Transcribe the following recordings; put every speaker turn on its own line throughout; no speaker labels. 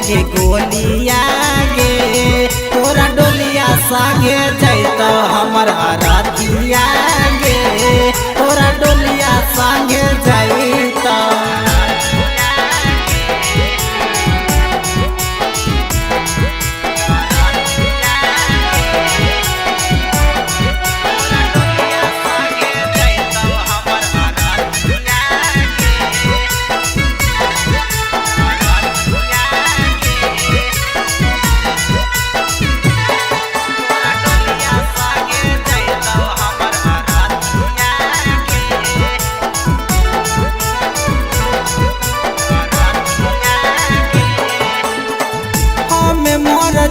आगे गोलिया गे तोरा डोलिया संगे जैतो हमर रातिया गे तोरा डोलिया संगे जैतो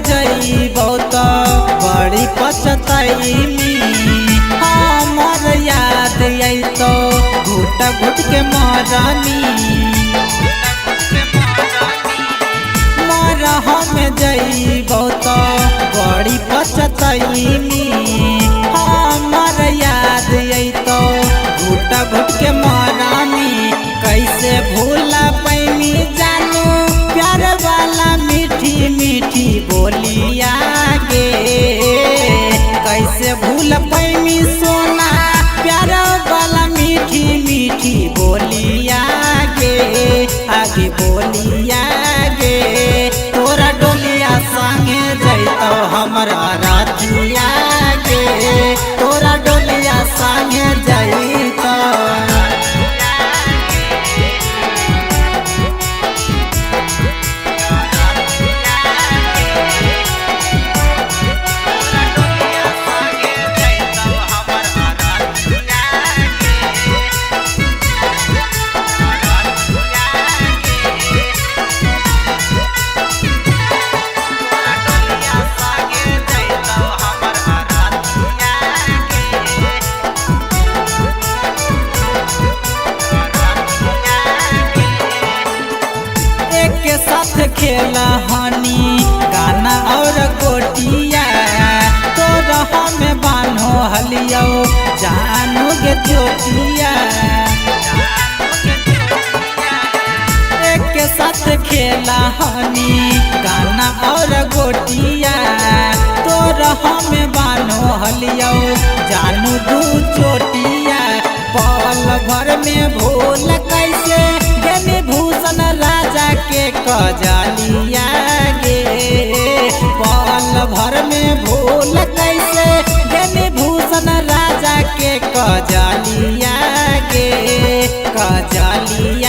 जइबो तो बड़ी पछतैली हमर याद अइतो घुट घुट के मरनी मरहम जइबो तो बड़ी पछतैली हमर याद अइतो घुट घुट के मरनी कैसे भूल पैनी जानू प्यार वाला मीठी मीठी बोलिया गे कैसे भूल पैनी सोना प्यार वाला मीठी मीठी बोलिया गे आगे बोलिया गे तोरा डोलिया संगे जैतो हमरा रातिया गे तोरा डोलिया संगे जैतो खेला हनी गाना और गोटिया तोरा हमें बान्हो हलियो जानू गे चोटिया एक साथ खेला हनी गाना और गोटिया तोरा हमें बान्हो हलियो जानू दू चोटिया पल भर में भूल कैसे गनी भूषण राजा के कजलिया गे पल भर में भूल कैसे गनी भूषण राजा के कजलिया गे कजलिया